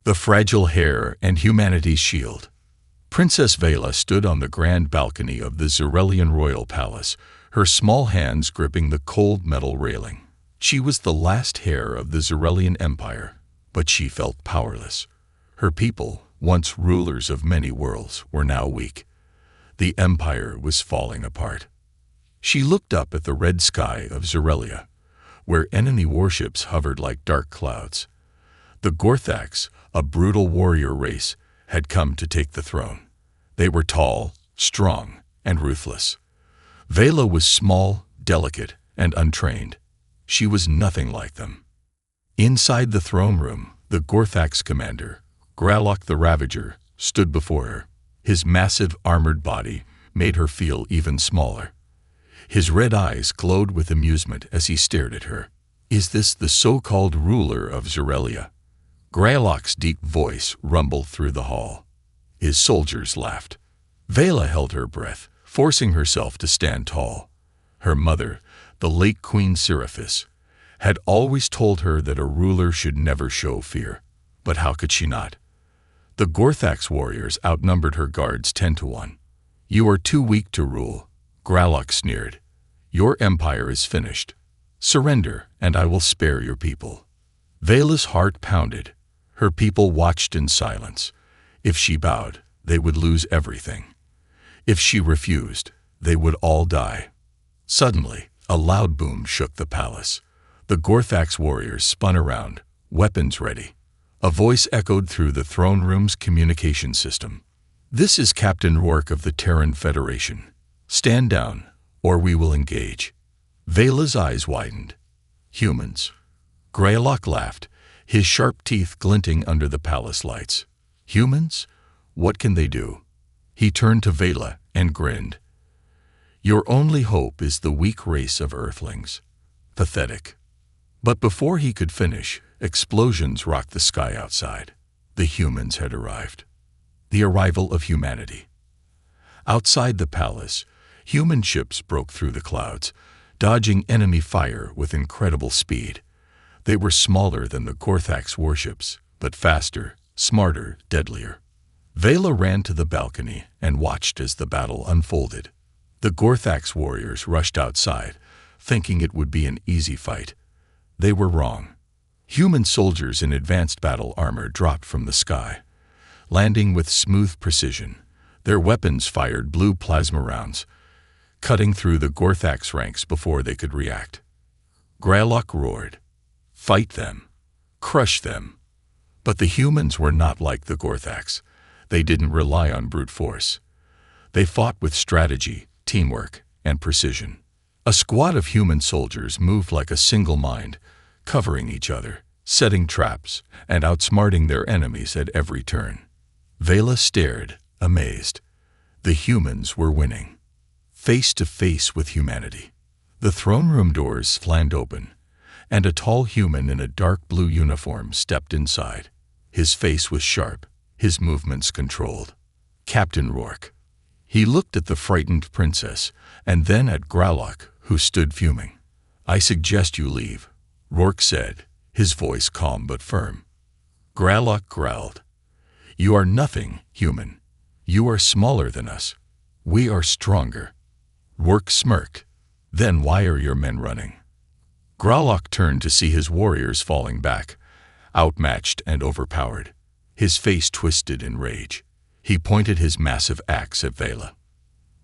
The fragile hair and humanity's shield. Princess Vela stood on the grand balcony of the Xyrelian royal palace, her small hands gripping the cold metal railing. She was the last heir of the Xyrelian Empire, but she felt powerless. Her people, once rulers of many worlds, were now weak. The empire was falling apart. She looked up at the red sky of Xyrelia, where enemy warships hovered like dark clouds. The Gorthax, a brutal warrior race, had come to take the throne. They were tall, strong, and ruthless. Vela was small, delicate, and untrained. She was nothing like them. Inside the throne room, the Gorthax commander, Gralok the Ravager, stood before her. His massive armored body made her feel even smaller. His red eyes glowed with amusement as he stared at her. "Is this the so-called ruler of Xyrelia?" Gralok's deep voice rumbled through the hall. His soldiers laughed. Vela held her breath, forcing herself to stand tall. Her mother, the late Queen Seraphis, had always told her that a ruler should never show fear. But how could she not? The Gorthax warriors outnumbered her guards 10-1. "You are too weak to rule," Gralok sneered. "Your empire is finished. Surrender, and I will spare your people." Vela's heart pounded. Her people watched in silence. If she bowed, they would lose everything. If she refused, they would all die. Suddenly, a loud boom shook the palace. The Gorthax warriors spun around, weapons ready. A voice echoed through the throne room's communication system. "This is Captain Rourke of the Terran Federation. Stand down, or we will engage." Vela's eyes widened. "Humans." Greylock laughed, his sharp teeth glinting under the palace lights. "Humans? What can they do?" He turned to Vela and grinned. "Your only hope is the weak race of Earthlings. Pathetic." But before he could finish, explosions rocked the sky outside. The humans had arrived. The arrival of humanity. Outside the palace, human ships broke through the clouds, dodging enemy fire with incredible speed. They were smaller than the Gorthax warships, but faster, smarter, deadlier. Vela ran to the balcony and watched as the battle unfolded. The Gorthax warriors rushed outside, thinking it would be an easy fight. They were wrong. Human soldiers in advanced battle armor dropped from the sky, landing with smooth precision. Their weapons fired blue plasma rounds, cutting through the Gorthax ranks before they could react. Gralok roared, "Fight them! Crush them!" But the humans were not like the Gorthax. They didn't rely on brute force. They fought with strategy, teamwork, and precision. A squad of human soldiers moved like a single mind, covering each other, setting traps, and outsmarting their enemies at every turn. Vela stared, amazed. The humans were winning. Face to face with humanity. The throne room doors flapped open, and a tall human in a dark blue uniform stepped inside. His face was sharp, his movements controlled. Captain Rourke. He looked at the frightened princess, and then at Gralok, who stood fuming. "I suggest you leave," Rourke said, his voice calm but firm. Gralok growled, "You are nothing, human. You are smaller than us. We are stronger." Rourke smirked. "Then why are your men running?" Gralok turned to see his warriors falling back, outmatched and overpowered. His face twisted in rage. He pointed his massive axe at Vela.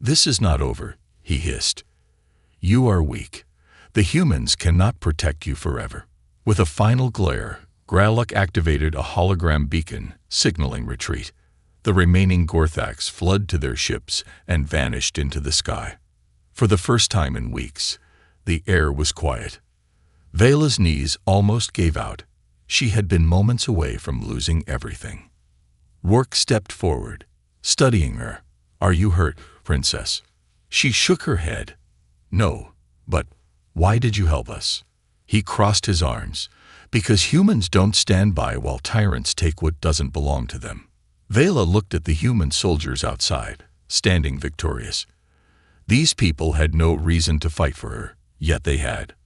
"This is not over," he hissed. "You are weak. The humans cannot protect you forever." With a final glare, Gralok activated a hologram beacon, signaling retreat. The remaining Gorthax fled to their ships and vanished into the sky. For the first time in weeks, the air was quiet. Vela's knees almost gave out. She had been moments away from losing everything. Rourke stepped forward, studying her. "Are you hurt, princess?" She shook her head. "No, but why did you help us?" He crossed his arms. "Because humans don't stand by while tyrants take what doesn't belong to them." Vela looked at the human soldiers outside, standing victorious. These people had no reason to fight for her, yet they had.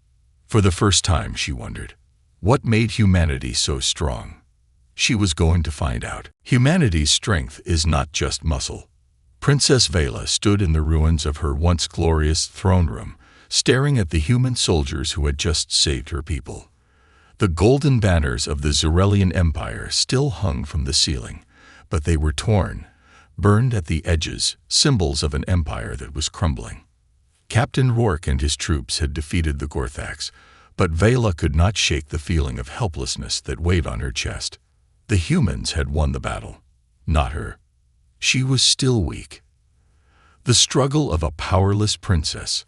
For the first time, she wondered, what made humanity so strong? She was going to find out. Humanity's strength is not just muscle. Princess Vela stood in the ruins of her once glorious throne room, staring at the human soldiers who had just saved her people. The golden banners of the Zerelian Empire still hung from the ceiling, but they were torn, burned at the edges, symbols of an empire that was crumbling. Captain Rourke and his troops had defeated the Gorthax, but Vela could not shake the feeling of helplessness that weighed on her chest. The humans had won the battle, not her. She was still weak. The struggle of a powerless princess.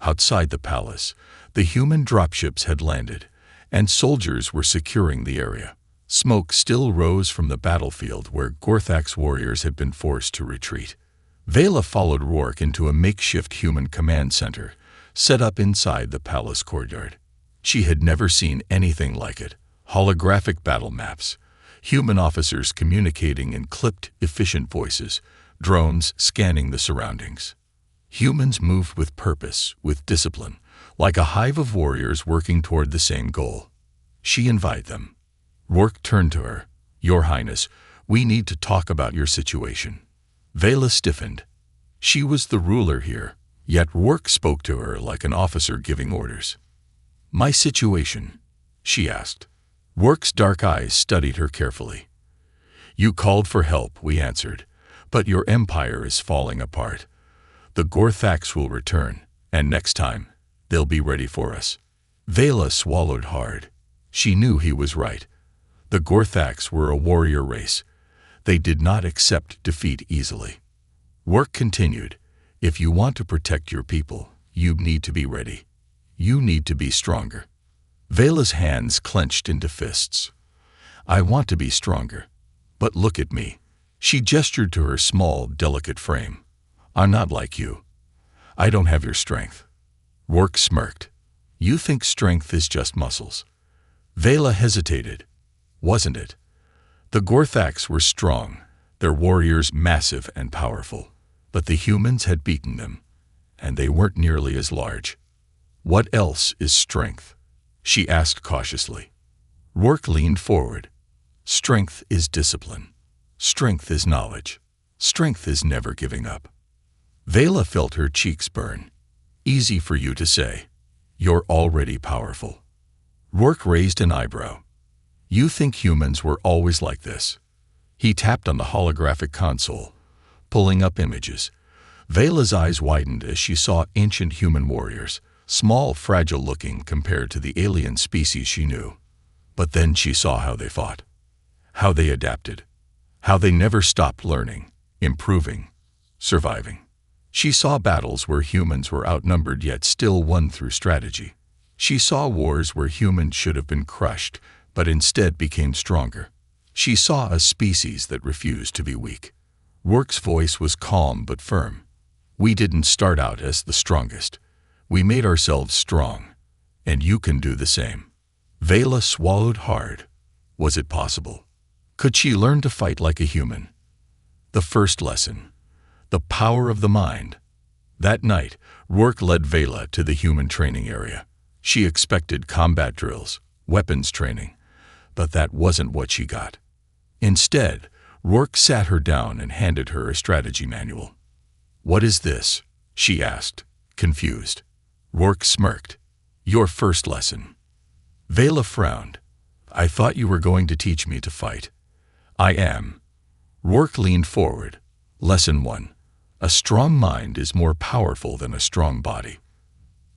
Outside the palace, the human dropships had landed, and soldiers were securing the area. Smoke still rose from the battlefield where Gorthax warriors had been forced to retreat. Vela followed Rourke into a makeshift human command center, set up inside the palace courtyard. She had never seen anything like it. Holographic battle maps, human officers communicating in clipped, efficient voices, drones scanning the surroundings. Humans moved with purpose, with discipline, like a hive of warriors working toward the same goal. She invited them. Rourke turned to her. "Your Highness, we need to talk about your situation." Vela stiffened. She was the ruler here, yet Rourke spoke to her like an officer giving orders. "My situation?" she asked. Rourke's dark eyes studied her carefully. "You called for help," we answered, "but your empire is falling apart. The Gorthax will return, and next time, they'll be ready for us." Vela swallowed hard. She knew he was right. The Gorthax were a warrior race. They did not accept defeat easily. Rourke continued, "If you want to protect your people, you need to be ready. You need to be stronger." Vela's hands clenched into fists. "I want to be stronger. But look at me." She gestured to her small, delicate frame. "I'm not like you. I don't have your strength." Rourke smirked. "You think strength is just muscles." Vela hesitated. Wasn't it? The Gorthax were strong, their warriors massive and powerful, but the humans had beaten them, and they weren't nearly as large. "What else is strength?" she asked cautiously. Rourke leaned forward. "Strength is discipline. Strength is knowledge. Strength is never giving up." Vela felt her cheeks burn. "Easy for you to say. You're already powerful." Rourke raised an eyebrow. "You think humans were always like this?" He tapped on the holographic console, pulling up images. Vela's eyes widened as she saw ancient human warriors, small, fragile-looking compared to the alien species she knew. But then she saw how they fought, how they adapted, how they never stopped learning, improving, surviving. She saw battles where humans were outnumbered yet still won through strategy. She saw wars where humans should have been crushed, but instead became stronger. She saw a species that refused to be weak. Rourke's voice was calm but firm. "We didn't start out as the strongest. We made ourselves strong, and you can do the same." Vela swallowed hard. Was it possible? Could she learn to fight like a human? The first lesson. The power of the mind. That night, Rourke led Vela to the human training area. She expected combat drills, weapons training, but that wasn't what she got. Instead, Rourke sat her down and handed her a strategy manual. "What is this?" she asked, confused. Rourke smirked. "Your first lesson." Vela frowned. "I thought you were going to teach me to fight." "I am." Rourke leaned forward. Lesson 1. A strong mind is more powerful than a strong body.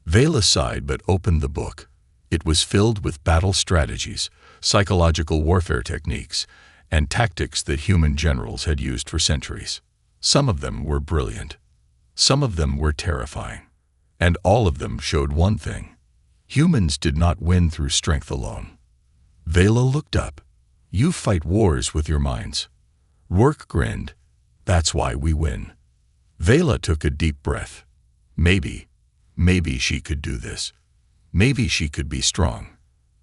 Vela sighed but opened the book. It was filled with battle strategies, psychological warfare techniques, and tactics that human generals had used for centuries. Some of them were brilliant. Some of them were terrifying. And all of them showed one thing. Humans did not win through strength alone. Vela looked up. "You fight wars with your minds." Rourke grinned. "That's why we win." Vela took a deep breath. Maybe she could do this. Maybe she could be strong.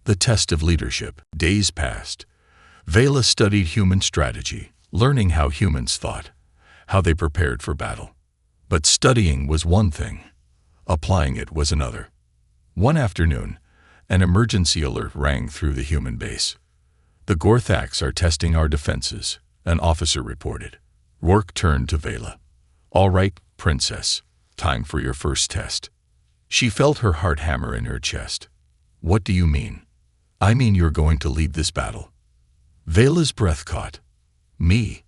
The test of leadership. Days passed. Vela studied human strategy, learning how humans thought, how they prepared for battle. But studying was one thing. Applying it was another. One afternoon, an emergency alert rang through the human base. The Gorthaks are testing our defenses, an officer reported. Rourke turned to Vela. All right, Princess. Time for your first test. She felt her heart hammer in her chest. What do you mean? I mean you're going to lead this battle. Vela's breath caught. Me?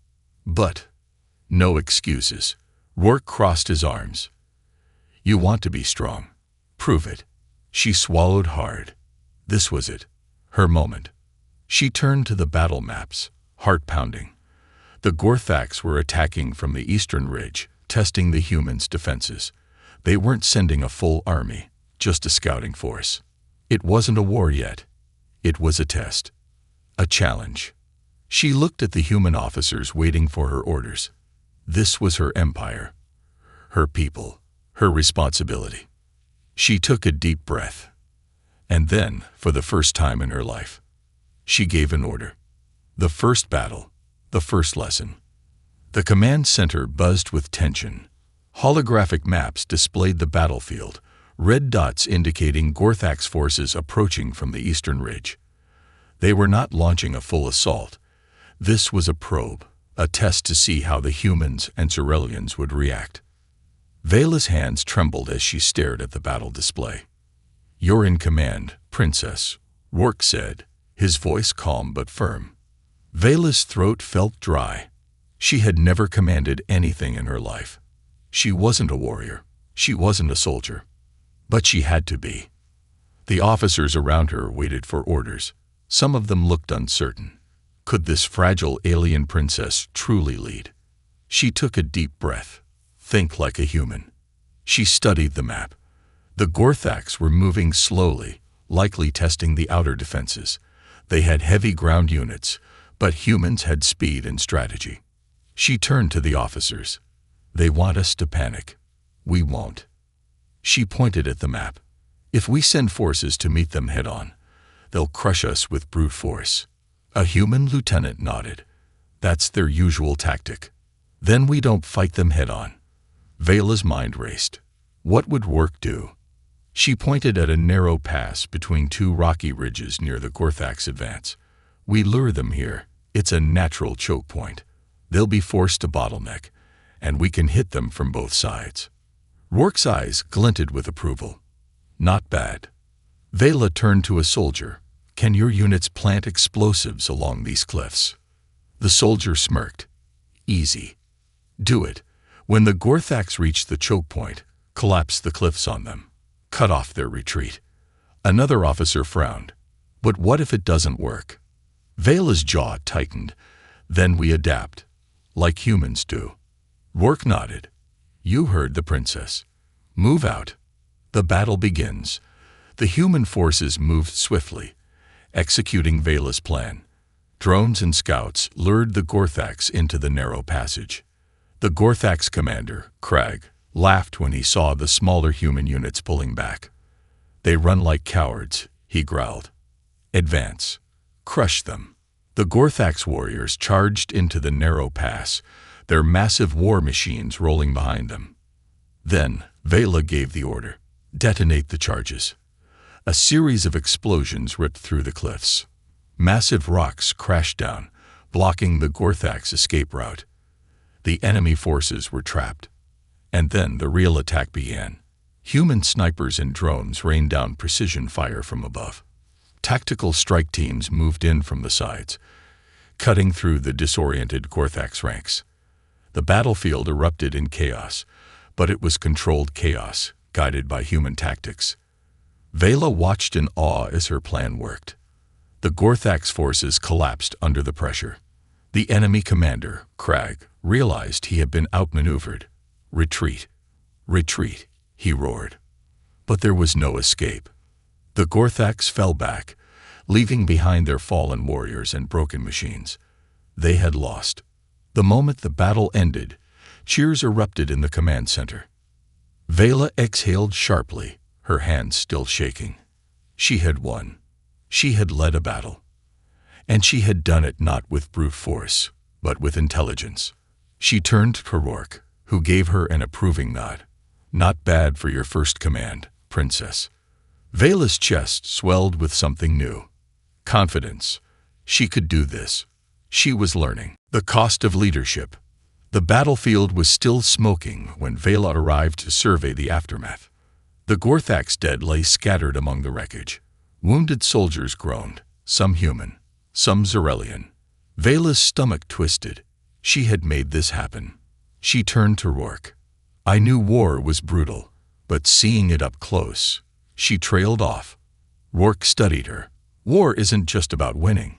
But. No excuses. Rourke crossed his arms. You want to be strong. Prove it. She swallowed hard. This was it. Her moment. She turned to the battle maps, heart pounding. The Gorthaks were attacking from the eastern ridge, testing the humans' defenses. They weren't sending a full army, just a scouting force. It wasn't a war yet. It was a test. A challenge. She looked at the human officers waiting for her orders. This was her empire. Her people. Her responsibility. She took a deep breath. And then, for the first time in her life, she gave an order. The first battle. The first lesson. The command center buzzed with tension. Holographic maps displayed the battlefield, red dots indicating Gorthak's forces approaching from the eastern ridge. They were not launching a full assault. This was a probe, a test to see how the humans and Zerelians would react. Vela's hands trembled as she stared at the battle display. You're in command, Princess, Rourke said, his voice calm but firm. Vela's throat felt dry. She had never commanded anything in her life. She wasn't a warrior. She wasn't a soldier. But she had to be. The officers around her waited for orders. Some of them looked uncertain. Could this fragile alien princess truly lead? She took a deep breath. Think like a human. She studied the map. The Gorthaks were moving slowly, likely testing the outer defenses. They had heavy ground units, but humans had speed and strategy. She turned to the officers. They want us to panic. We won't. She pointed at the map. If we send forces to meet them head-on, they'll crush us with brute force. A human lieutenant nodded. That's their usual tactic. Then we don't fight them head-on. Vela's mind raced. What would Rourke do? She pointed at a narrow pass between two rocky ridges near the Gorthaks' advance. We lure them here. It's a natural choke point. They'll be forced to bottleneck, and we can hit them from both sides. Rourke's eyes glinted with approval. Not bad. Vela turned to a soldier. Can your units plant explosives along these cliffs? The soldier smirked. Easy. Do it. When the Gorthaks reach the choke point, collapse the cliffs on them. Cut off their retreat. Another officer frowned. But what if it doesn't work? Vela's jaw tightened. Then we adapt. Like humans do. Rourke nodded. You heard the princess. Move out. The battle begins. The human forces moved swiftly, executing Vela's plan. Drones and scouts lured the Gorthaks into the narrow passage. The Gorthaks' commander, Crag, laughed when he saw the smaller human units pulling back. They run like cowards, he growled. Advance. Crush them. The Gorthaks' warriors charged into the narrow pass, their massive war machines rolling behind them. Then, Vela gave the order. Detonate the charges. A series of explosions ripped through the cliffs. Massive rocks crashed down, blocking the Gorthaks' escape route. The enemy forces were trapped. And then the real attack began. Human snipers and drones rained down precision fire from above. Tactical strike teams moved in from the sides, cutting through the disoriented Gorthaks' ranks. The battlefield erupted in chaos, but it was controlled chaos, guided by human tactics. Vela watched in awe as her plan worked. The Gorthaks' forces collapsed under the pressure. The enemy commander, Crag, realized he had been outmaneuvered. Retreat. Retreat, he roared. But there was no escape. The Gorthaks fell back, leaving behind their fallen warriors and broken machines. They had lost. The moment the battle ended, cheers erupted in the command center. Vela exhaled sharply, her hands still shaking. She had won. She had led a battle. And she had done it not with brute force, but with intelligence. She turned to Rourke, who gave her an approving nod. Not bad for your first command, Princess. Vela's chest swelled with something new. Confidence. She could do this. She was learning. The cost of leadership. The battlefield was still smoking when Vela arrived to survey the aftermath. The Gorthak's dead lay scattered among the wreckage. Wounded soldiers groaned, some human, some Zerelian. Vela's stomach twisted. She had made this happen. She turned to Rourke. I knew war was brutal, but seeing it up close, she trailed off. Rourke studied her. War isn't just about winning.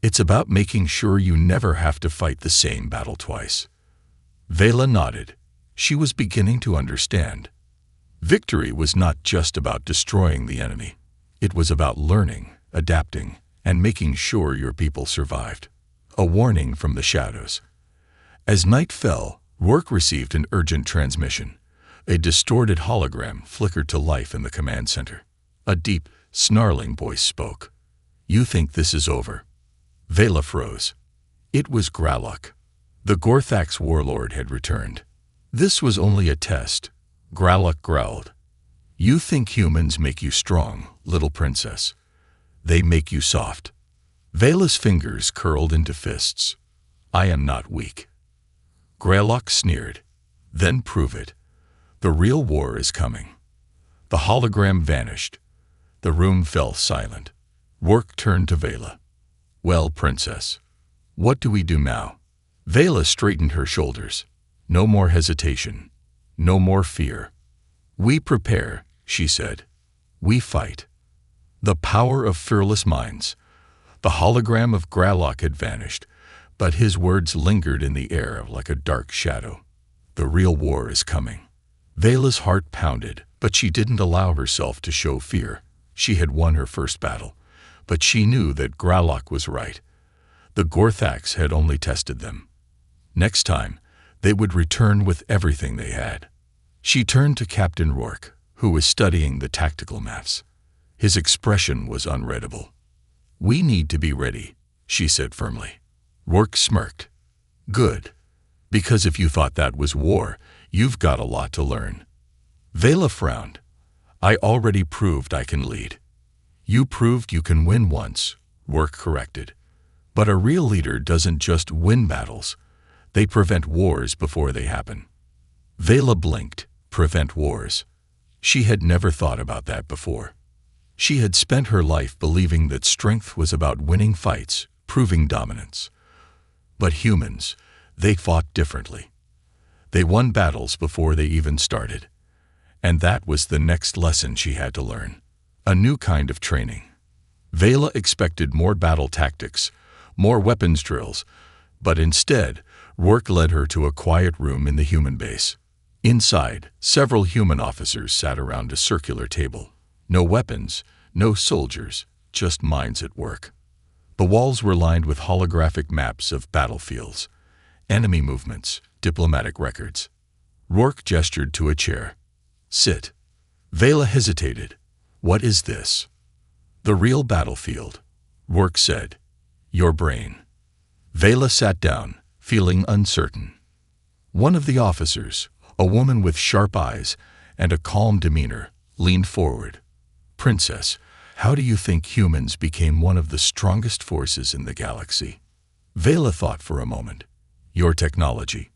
It's about making sure you never have to fight the same battle twice. Vela nodded. She was beginning to understand. Victory was not just about destroying the enemy. It was about learning, adapting, and making sure your people survived. A warning from the shadows. As night fell, Rourke received an urgent transmission. A distorted hologram flickered to life in the command center. A deep, snarling voice spoke. You think this is over? Vela froze. It was Gralok. The Gorthak's warlord had returned. This was only a test. Gralok growled. You think humans make you strong, little princess. They make you soft. Vela's fingers curled into fists. I am not weak. Gralok sneered. Then prove it. The real war is coming. The hologram vanished. The room fell silent. Rourke turned to Vela. Well, princess, what do we do now? Vela straightened her shoulders. No more hesitation. No more fear. We prepare, she said. We fight. The power of fearless minds. The hologram of Gralok had vanished, but his words lingered in the air like a dark shadow. The real war is coming. Vela's heart pounded, but she didn't allow herself to show fear. She had won her first battle, but she knew that Gralok was right. The Gorthaks had only tested them. Next time, they would return with everything they had. She turned to Captain Rourke, who was studying the tactical maps. His expression was unreadable. We need to be ready, she said firmly. Rourke smirked. Good. Because if you thought that was war, you've got a lot to learn. Vela frowned. I already proved I can lead. You proved you can win once, Rourke corrected. But a real leader doesn't just win battles. They prevent wars before they happen. Vela blinked. Prevent wars. She had never thought about that before. She had spent her life believing that strength was about winning fights, proving dominance. But humans, they fought differently. They won battles before they even started. And that was the next lesson she had to learn. A new kind of training. Vela expected more battle tactics, more weapons drills, but instead, Rourke led her to a quiet room in the human base. Inside, several human officers sat around a circular table. No weapons, no soldiers, just minds at work. The walls were lined with holographic maps of battlefields, enemy movements, diplomatic records. Rourke gestured to a chair. Sit. Vela hesitated. What is this? The real battlefield, Rourke said. Your brain. Vela sat down, feeling uncertain. One of the officers, a woman with sharp eyes and a calm demeanor, leaned forward. Princess, how do you think humans became one of the strongest forces in the galaxy? Vela thought for a moment. Your technology.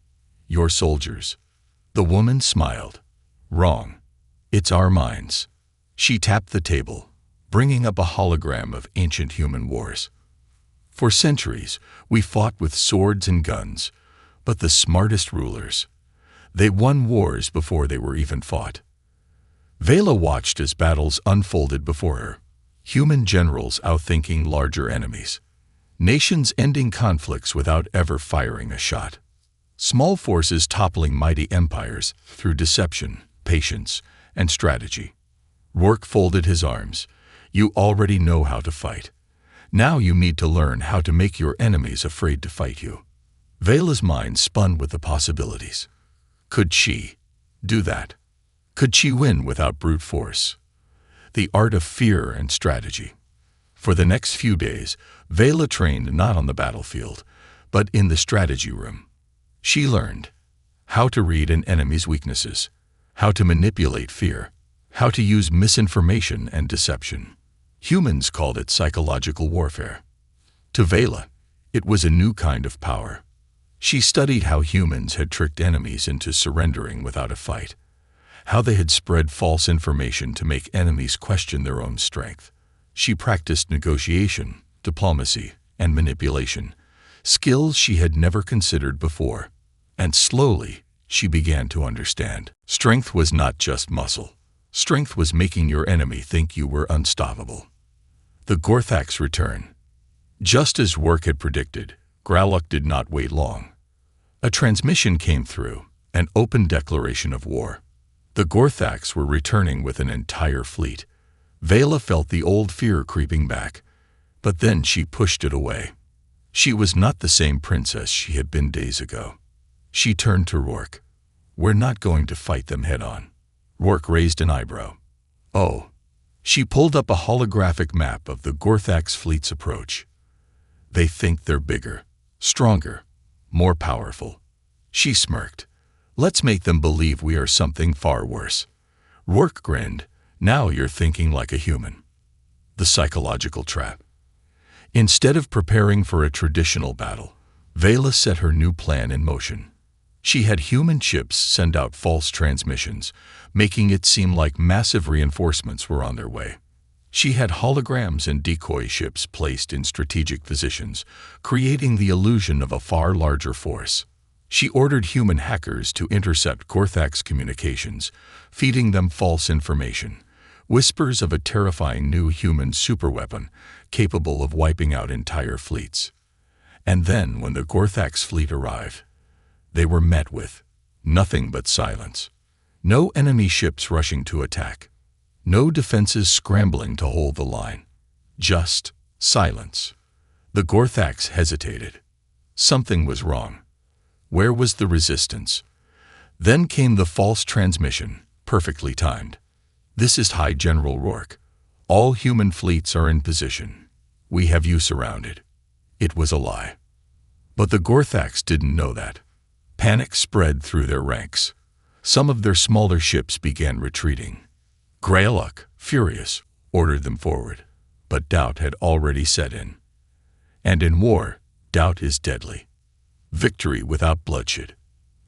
Your soldiers. The woman smiled. Wrong. It's our minds. She tapped the table, bringing up a hologram of ancient human wars. For centuries, we fought with swords and guns, but the smartest rulers, they won wars before they were even fought. Vela watched as battles unfolded before her. Human generals outthinking larger enemies. Nations ending conflicts without ever firing a shot. Small forces toppling mighty empires through deception, patience, and strategy. Rourke folded his arms. You already know how to fight. Now you need to learn how to make your enemies afraid to fight you. Vela's mind spun with the possibilities. Could she do that? Could she win without brute force? The art of fear and strategy. For the next few days, Vela trained not on the battlefield, but in the strategy room. She learned how to read an enemy's weaknesses, how to manipulate fear, how to use misinformation and deception. Humans called it psychological warfare. To Vela, it was a new kind of power. She studied how humans had tricked enemies into surrendering without a fight, how they had spread false information to make enemies question their own strength. She practiced negotiation, diplomacy, and manipulation, skills she had never considered before. And slowly, she began to understand. Strength was not just muscle. Strength was making your enemy think you were unstoppable. The Gorthak's return. Just as Work had predicted, Graluk did not wait long. A transmission came through, an open declaration of war. The Gorthaks were returning with an entire fleet. Vela felt the old fear creeping back, but then she pushed it away. She was not the same princess she had been days ago. She turned to Rourke. "We're not going to fight them head-on." Rourke raised an eyebrow. "Oh." She pulled up a holographic map of the Gorthak's fleet's approach. "They think they're bigger, stronger, more powerful." She smirked. "Let's make them believe we are something far worse." Rourke grinned. "Now you're thinking like a human." The psychological trap. Instead of preparing for a traditional battle, Vela set her new plan in motion. She had human ships send out false transmissions, making it seem like massive reinforcements were on their way. She had holograms and decoy ships placed in strategic positions, creating the illusion of a far larger force. She ordered human hackers to intercept Gorthak's communications, feeding them false information, whispers of a terrifying new human superweapon capable of wiping out entire fleets. And then, when the Gorthak's fleet arrived, they were met with nothing but silence. No enemy ships rushing to attack. No defenses scrambling to hold the line. Just silence. The Gorthaks hesitated. Something was wrong. Where was the resistance? Then came the false transmission, perfectly timed. "This is High General Rourke. All human fleets are in position. We have you surrounded." It was a lie. But the Gorthaks didn't know that. Panic spread through their ranks. Some of their smaller ships began retreating. Graluk, furious, ordered them forward, but doubt had already set in. And in war, doubt is deadly. Victory without bloodshed.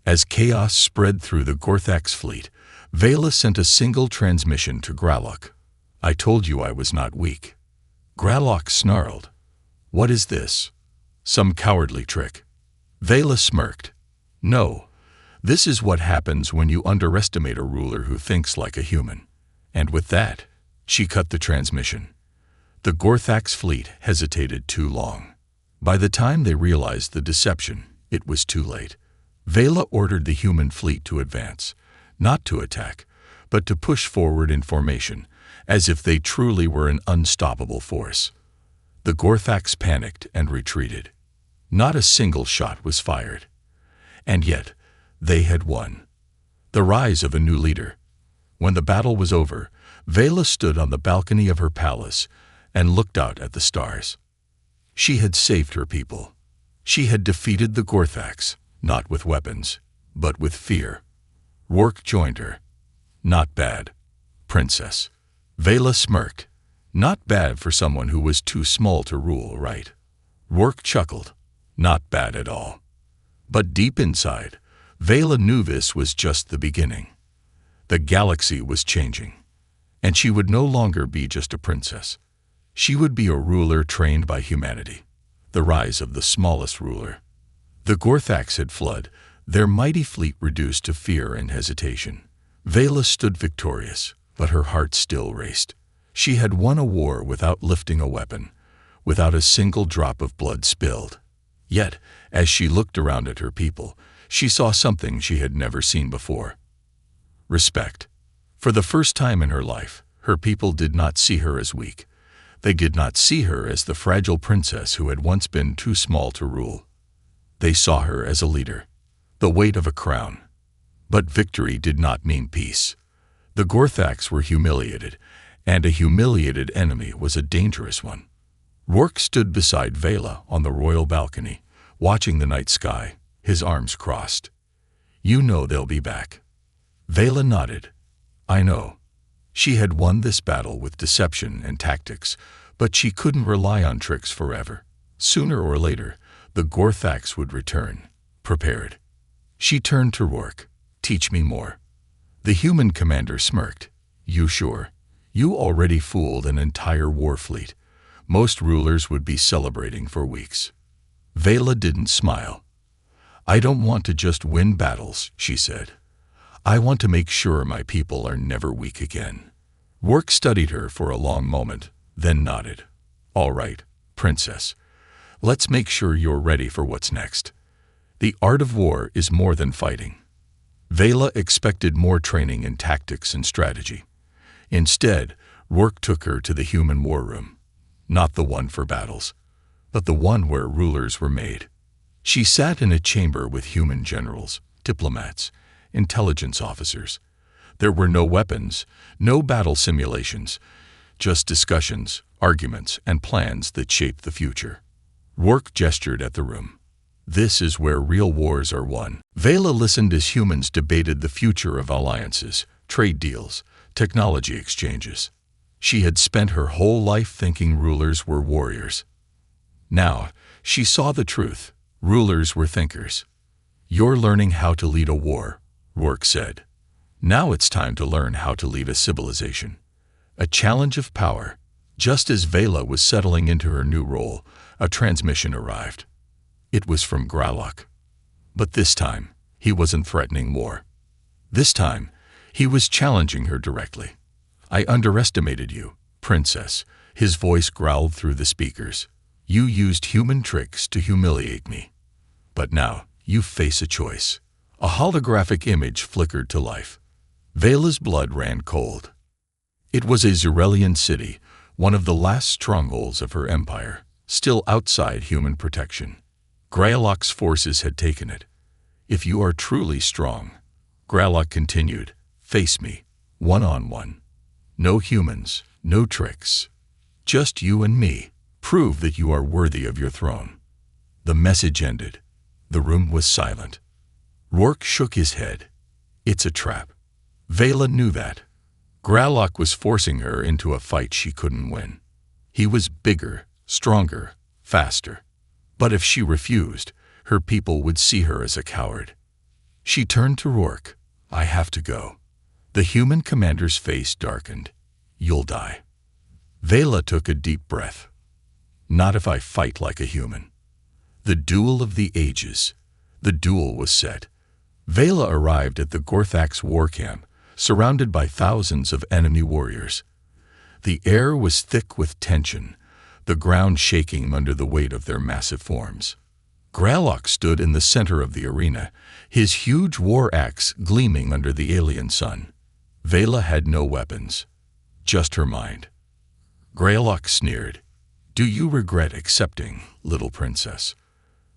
As chaos spread through the Gorthak's fleet, Vela sent a single transmission to Graluk. "I told you I was not weak." Graluk snarled. "What is this? Some cowardly trick?" Vela smirked. "No, this is what happens when you underestimate a ruler who thinks like a human." And with that, she cut the transmission. The Gorthak's fleet hesitated too long. By the time they realized the deception, it was too late. Vela ordered the human fleet to advance, not to attack, but to push forward in formation, as if they truly were an unstoppable force. The Gorthaks panicked and retreated. Not a single shot was fired. And yet, they had won. The rise of a new leader. When the battle was over, Vela stood on the balcony of her palace and looked out at the stars. She had saved her people. She had defeated the Gorthaks, not with weapons, but with fear. Rourke joined her. "Not bad, princess." Vela smirked. "Not bad for someone who was too small to rule, right?" Rourke chuckled. "Not bad at all." But deep inside, Vela knew this was just the beginning. The galaxy was changing, and she would no longer be just a princess. She would be a ruler trained by humanity. The rise of the smallest ruler. The Gorthaks had fled, their mighty fleet reduced to fear and hesitation. Vela stood victorious, but her heart still raced. She had won a war without lifting a weapon, without a single drop of blood spilled. Yet, as she looked around at her people, she saw something she had never seen before. Respect. For the first time in her life, her people did not see her as weak. They did not see her as the fragile princess who had once been too small to rule. They saw her as a leader, the weight of a crown. But victory did not mean peace. The Gorthaks were humiliated, and a humiliated enemy was a dangerous one. Rourke stood beside Vela on the royal balcony, watching the night sky, his arms crossed. "You know they'll be back." Vela nodded. "I know." She had won this battle with deception and tactics, but she couldn't rely on tricks forever. Sooner or later, the Gorthax would return, prepared. She turned to Rourke. "Teach me more." The human commander smirked. "You sure? You already fooled an entire war fleet. Most rulers would be celebrating for weeks." Vela didn't smile. "I don't want to just win battles," she said. "I want to make sure my people are never weak again." Rourke studied her for a long moment, then nodded. "All right, Princess. Let's make sure you're ready for what's next. The art of war is more than fighting." Vela expected more training in tactics and strategy. Instead, Rourke took her to the human war room. Not the one for battles, but the one where rulers were made. She sat in a chamber with human generals, diplomats, intelligence officers. There were no weapons, no battle simulations, just discussions, arguments, and plans that shaped the future. Rourke gestured at the room. "This is where real wars are won." Vela listened as humans debated the future of alliances, trade deals, technology exchanges. She had spent her whole life thinking rulers were warriors. Now, she saw the truth. Rulers were thinkers. "You're learning how to lead a war," Rourke said. "Now it's time to learn how to lead a civilization." A challenge of power. Just as Vela was settling into her new role, a transmission arrived. It was from Gralok. But this time, he wasn't threatening war. This time, he was challenging her directly. "I underestimated you, Princess," his voice growled through the speakers. "You used human tricks to humiliate me. But now, you face a choice." A holographic image flickered to life. Vela's blood ran cold. It was a Zerelian city, one of the last strongholds of her empire, still outside human protection. Gralok's forces had taken it. "If you are truly strong," Gralok continued, "face me, one-on-one. No humans, no tricks. Just you and me. Prove that you are worthy of your throne." The message ended. The room was silent. Rourke shook his head. "It's a trap." Vela knew that. Gralok was forcing her into a fight she couldn't win. He was bigger, stronger, faster. But if she refused, her people would see her as a coward. She turned to Rourke. "I have to go." The human commander's face darkened. "You'll die." Vela took a deep breath. "Not if I fight like a human." The duel of the ages. The duel was set. Vela arrived at the Gorthax war camp, surrounded by thousands of enemy warriors. The air was thick with tension, the ground shaking under the weight of their massive forms. Gralok stood in the center of the arena, his huge war axe gleaming under the alien sun. Vela had no weapons, just her mind. Gralok sneered. "Do you regret accepting, little princess?"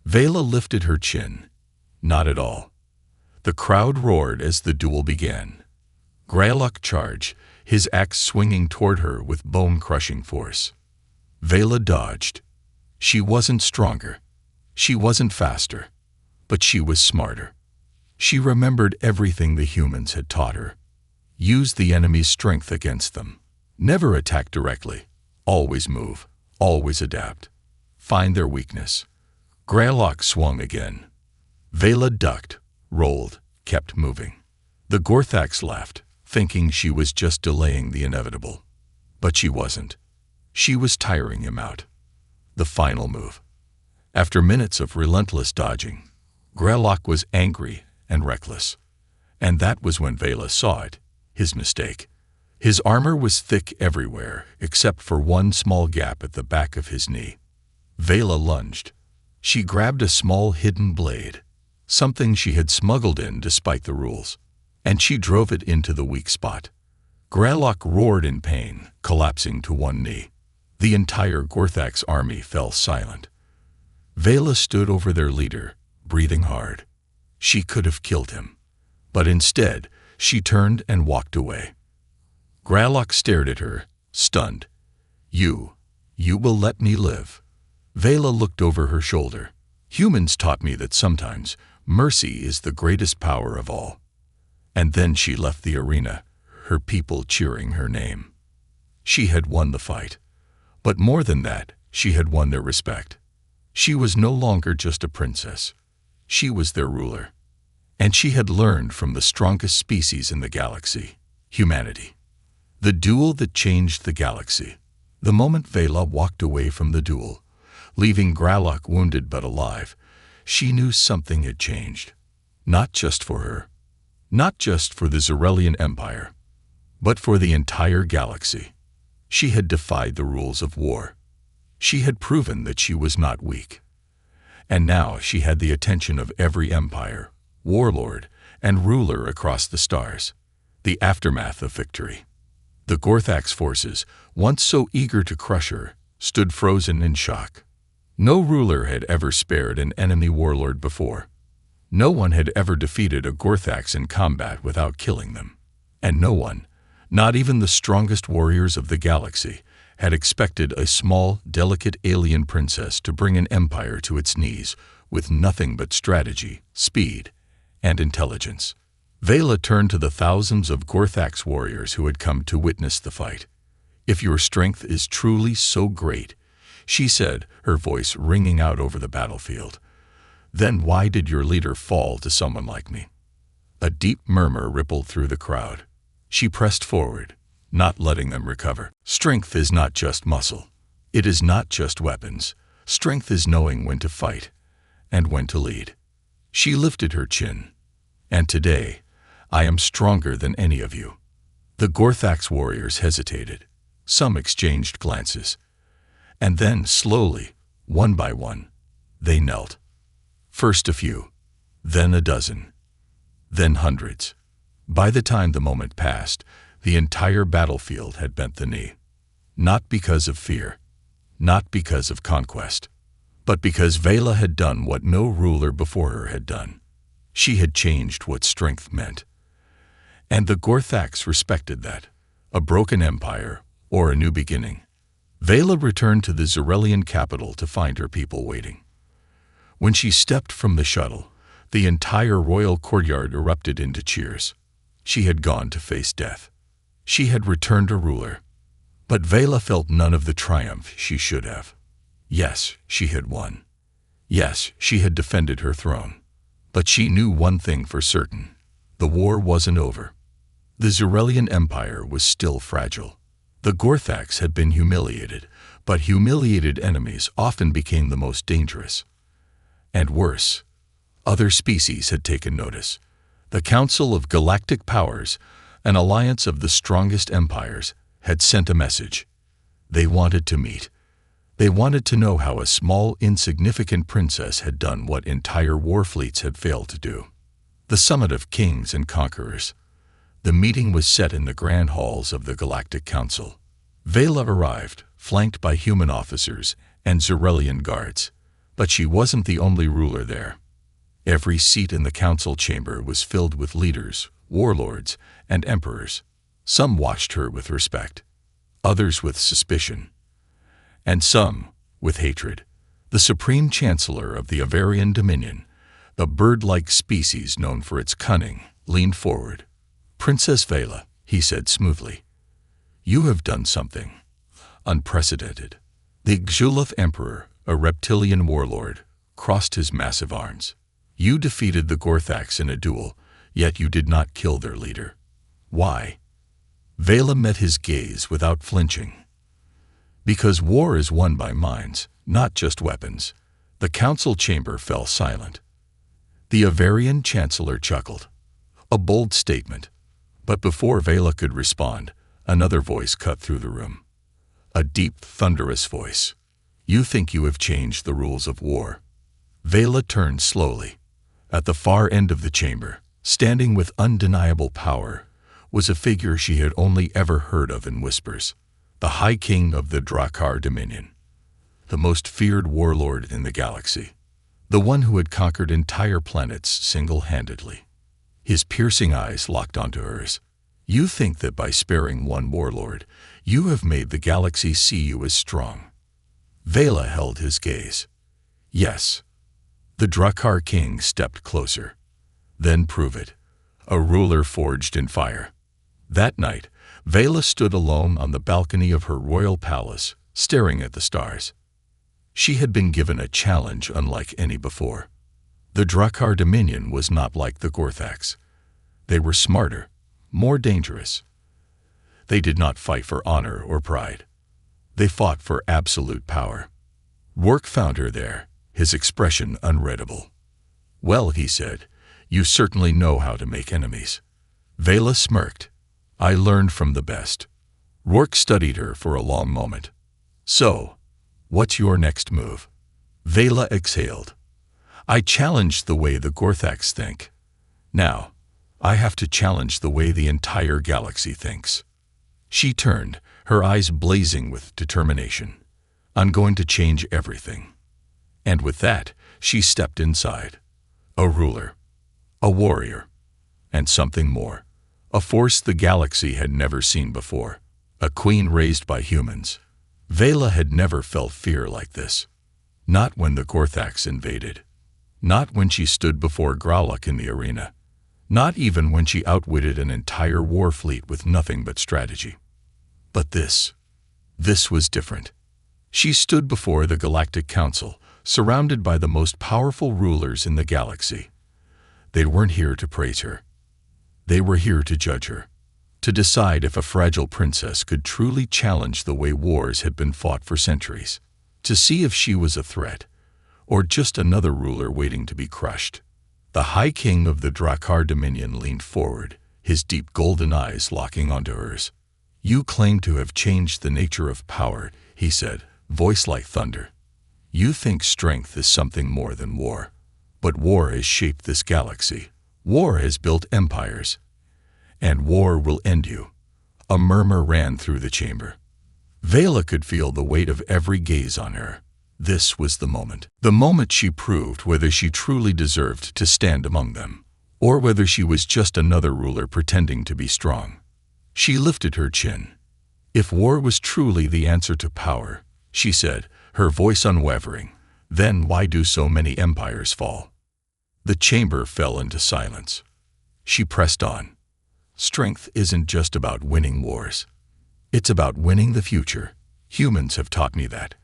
Vela lifted her chin. "Not at all." The crowd roared as the duel began. Gralok charged, his axe swinging toward her with bone-crushing force. Vela dodged. She wasn't stronger. She wasn't faster. But she was smarter. She remembered everything the humans had taught her. Use the enemy's strength against them. Never attack directly. Always move. Always adapt. Find their weakness. Gralok swung again. Vela ducked, rolled, kept moving. The Gorthax laughed, thinking she was just delaying the inevitable. But she wasn't. She was tiring him out. The final move. After minutes of relentless dodging, Gralok was angry and reckless. And that was when Vela saw it, his mistake. His armor was thick everywhere, except for one small gap at the back of his knee. Vela lunged. She grabbed a small hidden blade, something she had smuggled in despite the rules, and she drove it into the weak spot. Gralok roared in pain, collapsing to one knee. The entire Gorthax army fell silent. Vela stood over their leader, breathing hard. She could have killed him, but instead, she turned and walked away. Gralok stared at her, stunned. You will let me live." Vela looked over her shoulder. "Humans taught me that sometimes mercy is the greatest power of all." And then she left the arena, her people cheering her name. She had won the fight. But more than that, she had won their respect. She was no longer just a princess. She was their ruler. And she had learned from the strongest species in the galaxy, humanity. The duel that changed the galaxy. The moment Vela walked away from the duel, leaving Gralok wounded but alive, she knew something had changed. Not just for her, not just for the Zerelian Empire, but for the entire galaxy. She had defied the rules of war. She had proven that she was not weak. And now she had the attention of every empire, warlord, and ruler across the stars. The aftermath of victory. The Gorthax forces, once so eager to crush her, stood frozen in shock. No ruler had ever spared an enemy warlord before. No one had ever defeated a Gorthax in combat without killing them. And no one, not even the strongest warriors of the galaxy, had expected a small, delicate alien princess to bring an empire to its knees with nothing but strategy, speed, and intelligence. Vela turned to the thousands of Gorthax warriors who had come to witness the fight. "If your strength is truly so great," she said, her voice ringing out over the battlefield, "then why did your leader fall to someone like me?" A deep murmur rippled through the crowd. She pressed forward, not letting them recover. Strength is not just muscle. It is not just weapons. Strength is knowing when to fight and when to lead. She lifted her chin. "And today, I am stronger than any of you." The Gorthax warriors hesitated. Some exchanged glances. And then, slowly, one by one, they knelt. First a few, then a dozen, then hundreds. By the time the moment passed, the entire battlefield had bent the knee. Not because of fear, not because of conquest, but because Vela had done what no ruler before her had done. She had changed what strength meant. And the Gorthax respected that. A broken empire, or a new beginning. Vela returned to the Zerelian capital to find her people waiting. When she stepped from the shuttle, the entire royal courtyard erupted into cheers. She had gone to face death. She had returned a ruler. But Vela felt none of the triumph she should have. Yes, she had won. Yes, she had defended her throne. But she knew one thing for certain. The war wasn't over. The Zerelian Empire was still fragile. The Gorthax had been humiliated, but humiliated enemies often became the most dangerous. And worse, other species had taken notice. The Council of Galactic Powers, an alliance of the strongest empires, had sent a message. They wanted to meet. They wanted to know how a small, insignificant princess had done what entire war fleets had failed to do. The summit of kings and conquerors. The meeting was set in the grand halls of the Galactic Council. Vela arrived, flanked by human officers and Zerelian guards. But she wasn't the only ruler there. Every seat in the council chamber was filled with leaders, warlords, and emperors. Some watched her with respect, others with suspicion, and some with hatred. The supreme chancellor of the Avarian Dominion, the bird-like species known for its cunning, leaned forward. "Princess Vela," he said smoothly, "you have done something unprecedented." The Xulaf Emperor, a reptilian warlord, crossed his massive arms. "You defeated the Gorthax in a duel, yet you did not kill their leader. Why?" Vela met his gaze without flinching. "Because war is won by minds, not just weapons." The council chamber fell silent. The Avarian chancellor chuckled. A bold statement. But before Vela could respond, another voice cut through the room. A deep, thunderous voice. "You think you have changed the rules of war." Vela turned slowly. At the far end of the chamber, standing with undeniable power, was a figure she had only ever heard of in whispers. The High King of the Drakkar Dominion. The most feared warlord in the galaxy. The one who had conquered entire planets single-handedly. His piercing eyes locked onto hers. "You think that by sparing one warlord, you have made the galaxy see you as strong." Vela held his gaze. "Yes." The Drakkar king stepped closer. "Then prove it." A ruler forged in fire. That night, Vela stood alone on the balcony of her royal palace, staring at the stars. She had been given a challenge unlike any before. The Drakkar Dominion was not like the Gorthaks. They were smarter, more dangerous. They did not fight for honor or pride. They fought for absolute power. Rourke found her there, his expression unreadable. "Well," he said, "you certainly know how to make enemies." Vela smirked. "I learned from the best." Rourke studied her for a long moment. "So, what's your next move?" Vela exhaled. "I challenged the way the Gorthaks think. Now, I have to challenge the way the entire galaxy thinks." She turned, her eyes blazing with determination. "I'm going to change everything." And with that, she stepped inside. A ruler, a warrior, and something more. A force the galaxy had never seen before. A queen raised by humans. Vela had never felt fear like this. Not when the Gorthaks invaded. Not when she stood before Growlok in the arena. Not even when she outwitted an entire war fleet with nothing but strategy. But this was different. She stood before the Galactic Council, surrounded by the most powerful rulers in the galaxy. They weren't here to praise her. They were here to judge her, to decide if a fragile princess could truly challenge the way wars had been fought for centuries, to see if she was a threat, or just another ruler waiting to be crushed. The High King of the Drakkar Dominion leaned forward, his deep golden eyes locking onto hers. "You claim to have changed the nature of power," he said, voice like thunder. "You think strength is something more than war. But war has shaped this galaxy. War has built empires. And war will end you." A murmur ran through the chamber. Vela could feel the weight of every gaze on her. This was the moment. The moment she proved whether she truly deserved to stand among them, or whether she was just another ruler pretending to be strong. She lifted her chin. "If war was truly the answer to power," she said, her voice unwavering, "then why do so many empires fall?" The chamber fell into silence. She pressed on. "Strength isn't just about winning wars. It's about winning the future. Humans have taught me that,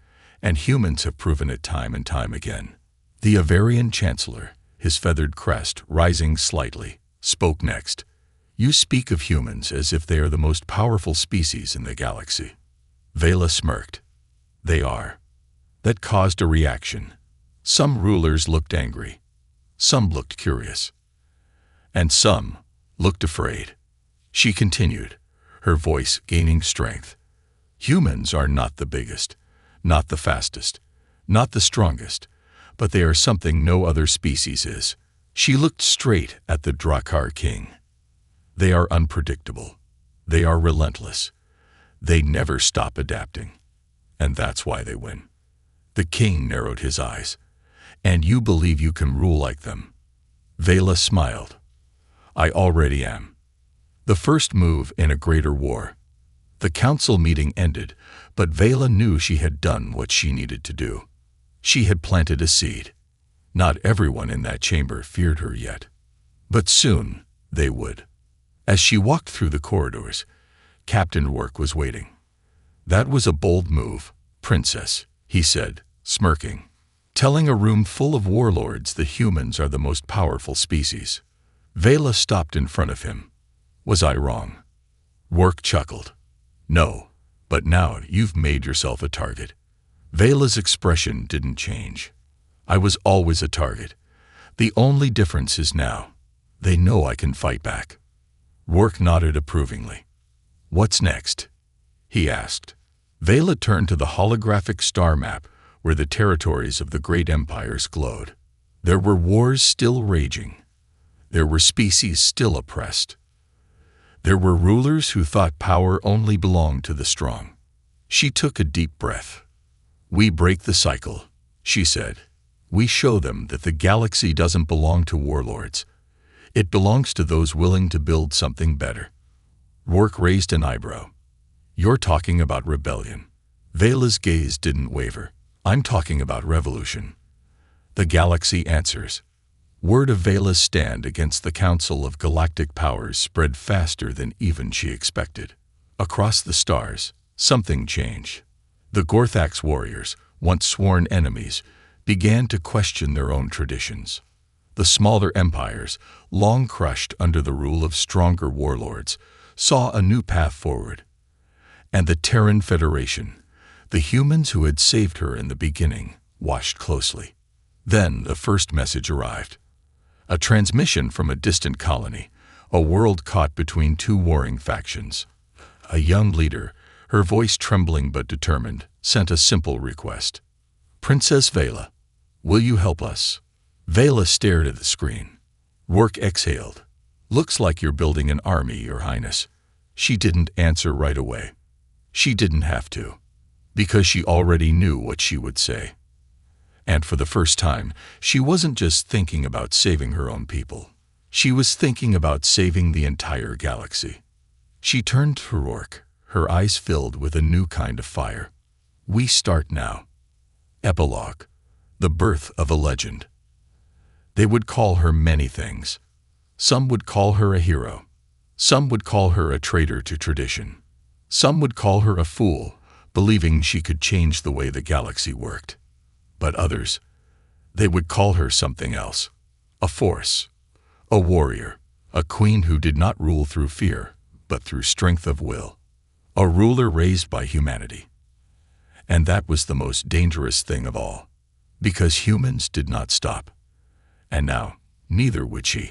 and humans have proven it time and time again." The Avarian Chancellor, his feathered crest rising slightly, spoke next. "You speak of humans as if they are the most powerful species in the galaxy." Vela smirked. "They are." That caused a reaction. Some rulers looked angry. Some looked curious. And some looked afraid. She continued, her voice gaining strength. "Humans are not the biggest, not the fastest, not the strongest, but they are something no other species is." She looked straight at the Drakkar King. "They are unpredictable. They are relentless. They never stop adapting. And that's why they win." The king narrowed his eyes. "And you believe you can rule like them?" Vela smiled. "I already am." The first move in a greater war. The council meeting ended, but Vela knew she had done what she needed to do. She had planted a seed. Not everyone in that chamber feared her yet. But soon they would. As she walked through the corridors, Captain Rourke was waiting. "That was a bold move, Princess," he said, smirking. "Telling a room full of warlords that humans are the most powerful species." Vela stopped in front of him. "Was I wrong?" Rourke chuckled. "No, but now you've made yourself a target." Vela's expression didn't change. "I was always a target. The only difference is now. They know I can fight back." Rourke nodded approvingly. "What's next?" he asked. Vela turned to the holographic star map where the territories of the great empires glowed. There were wars still raging. There were species still oppressed. There were rulers who thought power only belonged to the strong. She took a deep breath. "We break the cycle," she said. "We show them that the galaxy doesn't belong to warlords. It belongs to those willing to build something better." Rourke raised an eyebrow. "You're talking about rebellion." Vela's gaze didn't waver. "I'm talking about revolution." The galaxy answers. Word of Vela's stand against the Council of Galactic Powers spread faster than even she expected. Across the stars, something changed. The Gorthaks warriors, once sworn enemies, began to question their own traditions. The smaller empires, long crushed under the rule of stronger warlords, saw a new path forward. And the Terran Federation, the humans who had saved her in the beginning, watched closely. Then the first message arrived. A transmission from a distant colony, a world caught between two warring factions. A young leader, her voice trembling but determined, sent a simple request. "Princess Vela, will you help us?" Vela stared at the screen. Rourke exhaled. "Looks like you're building an army, Your Highness." She didn't answer right away. She didn't have to, because she already knew what she would say. And for the first time, she wasn't just thinking about saving her own people. She was thinking about saving the entire galaxy. She turned to Rourke, her eyes filled with a new kind of fire. "We start now." Epilogue. The birth of a legend. They would call her many things. Some would call her a hero. Some would call her a traitor to tradition. Some would call her a fool, believing she could change the way the galaxy worked. But others, they would call her something else. A force, a warrior, a queen who did not rule through fear, but through strength of will. A ruler raised by humanity. And that was the most dangerous thing of all, because humans did not stop. And now, neither would she.